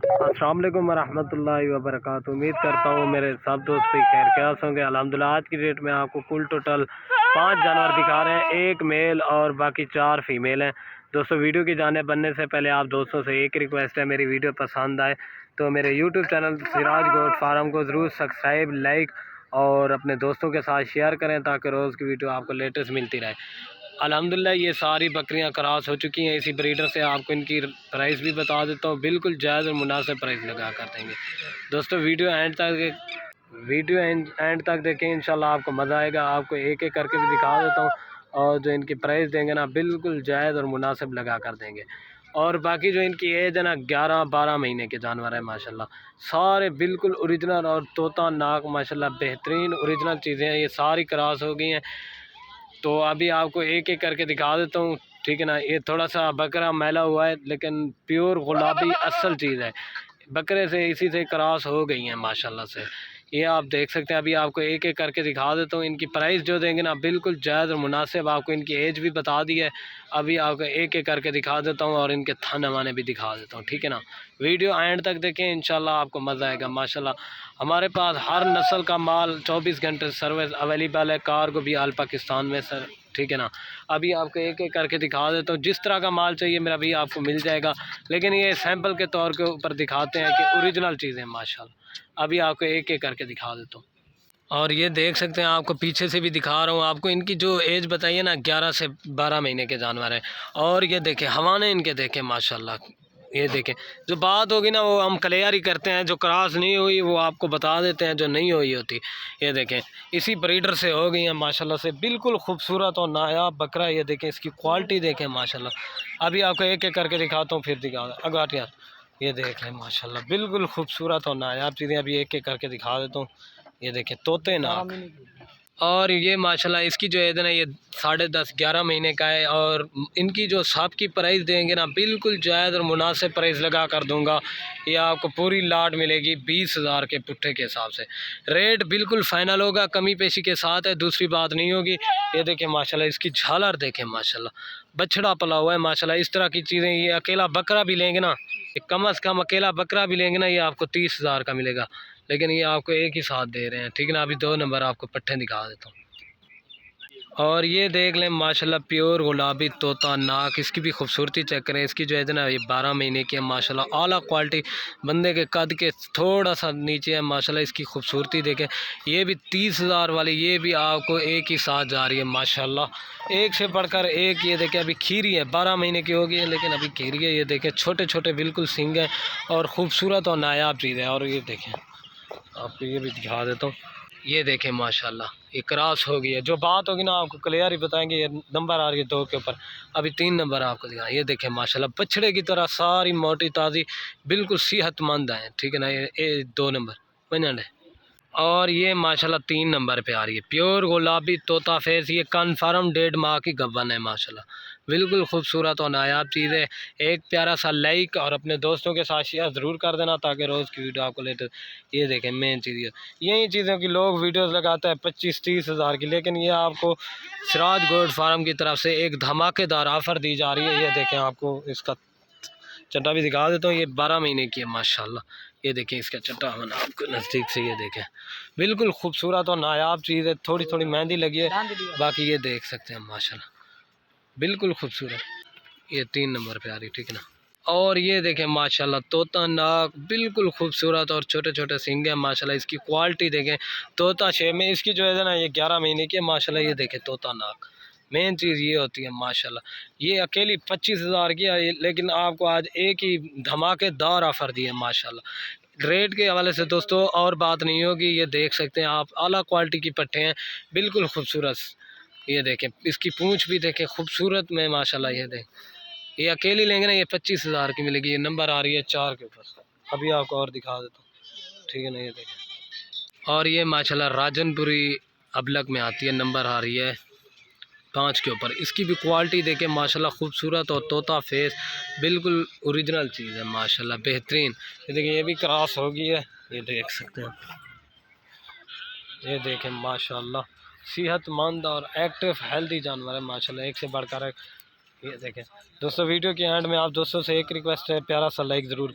अस्सलाम वालेकुम वरहमतुल्लाहि वबरकातुहू। उम्मीद करता हूँ मेरे सब दोस्त भी खैर ख्यास होंगे। अल्हम्दुलिल्लाह आज की डेट में आपको कुल टोटल 5 जानवर दिखा रहे हैं, एक मेल और बाकी 4 फीमेल हैं। दोस्तों वीडियो की जानिब बनने से पहले आप दोस्तों से एक रिक्वेस्ट है, मेरी वीडियो पसंद आए तो मेरे YouTube channel Siraj goat farm को ज़रूर सब्सक्राइब, लाइक और अपने दोस्तों के साथ शेयर करें ताकि रोज़ की वीडियो आपको लेटेस्ट मिलती रहे। अल्हम्दुलिल्लाह ये सारी बकरियां क्रॉस हो चुकी हैं। इसी ब्रीडर से आपको इनकी प्राइस भी बता देता हूँ, बिल्कुल जायज़ और मुनासिब प्राइस लगा कर देंगे। दोस्तों वीडियो एंड तक देखें, इंशाल्लाह आपको मज़ा आएगा। आपको एक एक करके भी दिखा देता हूँ और जो इनकी प्राइस देंगे ना बिल्कुल जायज़ और मुनासिब लगा कर देंगे। और बाकी जो इनकी एज है ना 11-12 महीने के जानवर है माशाल्लाह, सारे बिल्कुल ओरिजिनल और तोता नाक माशाल्लाह बेहतरीन ओरिजिनल चीज़ें हैं। ये सारी क्रॉस हो गई हैं तो अभी आपको एक एक करके दिखा देता हूँ, ठीक है ना। ये थोड़ा सा बकरा मैला हुआ है लेकिन प्योर गुलाबी असल चीज़ है। बकरे से इसी से क्रॉस हो गई हैं माशाल्लाह से। ये आप देख सकते हैं। अभी आपको एक एक करके दिखा देता हूँ। इनकी प्राइस जो देंगे ना बिल्कुल जायज़ और मुनासिब। आपको इनकी एज भी बता दी है। अभी आपको एक एक करके दिखा देता हूँ और इनके थन हवाने भी दिखा देता हूँ, ठीक है ना। वीडियो एंड तक देखें, इंशाल्लाह आपको मज़ा आएगा। माशाल्लाह हमारे पास हर नस्ल का माल 24 घंटे सर्विस अवेलेबल है। कार को भी आल पाकिस्तान में सर, ठीक है ना। अभी आपको एक एक करके दिखा देता हूँ। जिस तरह का माल चाहिए मेरा भी आपको मिल जाएगा, लेकिन ये सैंपल के तौर के ऊपर दिखाते हैं कि ओरिजिनल चीज़ें माशाल्लाह। अभी आपको एक एक करके दिखा देता हूँ और ये देख सकते हैं। आपको पीछे से भी दिखा रहा हूँ। आपको इनकी जो एज बताइए ना 11 से 12 महीने के जानवर हैं। और ये देखें हवाने इनके देखें माशाल्लाह। ये देखें, जो बात होगी ना वो हम क्लियर ही करते हैं। जो क्रॉस नहीं हुई वो आपको बता देते हैं, जो नहीं हुई होती। ये देखें इसी ब्रीडर से हो गई हैं माशाल्लाह से, बिल्कुल खूबसूरत और नायाब बकरा। ये देखें इसकी क्वालिटी देखें माशाल्लाह। अभी आपको एक एक करके दिखाता हूँ, फिर दिखा अगाटिया। ये देख लें माशाल्लाह, बिल्कुल खूबसूरत और नायाब चीज़ें अभी एक एक करके दिखा देता हूँ। ये देखें तोते नाक। और ये माशाल्लाह इसकी जो है ना ये 10.5-11 महीने का है। और इनकी जो सांप की प्राइस देंगे ना बिल्कुल जायज़ और मुनासिब प्राइस लगा कर दूंगा। ये आपको पूरी लाट मिलेगी 20,000 के पुट्ठे के हिसाब से। रेट बिल्कुल फ़ाइनल होगा, कमी पेशी के साथ है, दूसरी बात नहीं होगी। ये देखें माशाल्लाह इसकी झालर देखें माशाल्लाह, बछड़ा पला हुआ है माशाल्लाह। इस तरह की चीज़ें, ये अकेला बकरा भी लेंगे ना, ये कम अज़ कम अकेला बकरा भी लेंगे ना ये आपको 30,000 का मिलेगा, लेकिन ये आपको एक ही साथ दे रहे हैं, ठीक है ना। अभी 2 नंबर आपको पट्टे दिखा देता हूँ। और ये देख लें माशाल्लाह प्योर गुलाबी तोता नाक। इसकी भी खूबसूरती चेक करें। इसकी जो है ना ये 12 महीने की है माशाल्लाह, आला क्वालिटी, बंदे के कद के थोड़ा सा नीचे है माशाल्लाह। इसकी खूबसूरती देखें। ये भी 30,000 वाली, ये भी आपको एक ही साथ जा रही है माशाल्लाह, एक से बढ़कर एक। ये देखें अभी खीरी है, 12 महीने की होगी लेकिन अभी खीरी है। ये देखें छोटे छोटे बिल्कुल सींग हैं और ख़ूबसूरत और नायाब चीज़ है। और ये देखें आपको ये भी दिखा देता हूँ। ये देखें माशाल्लाह ये क्रॉस हो गई है। जो बात होगी ना आपको क्लियर ही बताएंगे। ये नंबर आ रही है 2 के ऊपर, अभी 3 नंबर आपको दिखा। ये देखें माशाल्लाह बछड़े की तरह सारी मोटी ताज़ी बिल्कुल सेहतमंद है, ठीक है ना। ये 2 नंबर बन है। और ये माशाल्लाह 3 नंबर पे आ रही है प्योर गुलाबी तोता फेस। ये कन्फर्म 1.5 माह की गब्बन है माशाल्लाह, बिल्कुल खूबसूरत और नायाब चीज़ है। एक प्यारा सा लाइक और अपने दोस्तों के साथ शेयर ज़रूर कर देना ताकि रोज़ की वीडियो आपको लेते। ये देखें मेन चीज़ यही चीज़ों की लोग वीडियोस लगाते हैं 25-30 हज़ार की, लेकिन ये आपको सिराज गोट फार्म की तरफ से एक धमाकेदार ऑफ़र दी जा रही है। ये देखें आपको इसका चट्टा भी दिखा देता हूँ। ये 12 महीने की है माशाल्लाह। ये देखें इसका चट्टा होना आपको नज़दीक से। ये देखें बिल्कुल खूबसूरत और नायाब चीज़ है। थोड़ी थोड़ी मेहंदी लगी है, बाकी ये देख सकते हैं माशाल्लाह बिल्कुल खूबसूरत। ये 3 नंबर पे आ रही, ठीक है ना। और ये देखें माशाल्लाह तोता नाक, बिल्कुल खूबसूरत और छोटे छोटे सींग हैं माशाल्लाह। इसकी क्वालिटी देखें, तोता शेप में। इसकी जो है ना ये 11 महीने की है माशाल्लाह। ये देखें तोता नाक, मेन चीज़ ये होती है माशाल्लाह। ये अकेली 25,000 की है, लेकिन आपको आज एक ही धमाकेदार ऑफ़र दी है माशाल्लाह। रेट के हवाले से दोस्तों और बात नहीं होगी। ये देख सकते हैं आप, आला क्वालिटी की पट्टे हैं, बिल्कुल खूबसूरत। ये देखें इसकी पूँछ भी देखें खूबसूरत में माशाल्लाह। ये देखें ये अकेली लेंगे ना ये 25,000 की मिलेगी। ये नंबर आ रही है 4 के ऊपर। अभी आपको और दिखा देता हूँ, ठीक है ना। ये देखें और ये माशाल्लाह राजनपुरी अबलग में आती है, नंबर आ रही है 5 के ऊपर। इसकी भी क्वालिटी देखें माशाल्लाह खूबसूरत और तोता फेस, बिल्कुल ओरिजिनल चीज़ है माशाल्लाह बेहतरीन। ये देखिए ये भी क्रॉस हो गई है, ये देख सकते हैं। ये देखें माशाल्लाह सेहतमंद और एक्टिव हेल्दी जानवर है माशाल्लाह, एक से बढ़कर एक। ये देखें दोस्तों वीडियो के एंड में आप दोस्तों से एक रिक्वेस्ट है, प्यारा सा लाइक ज़रूर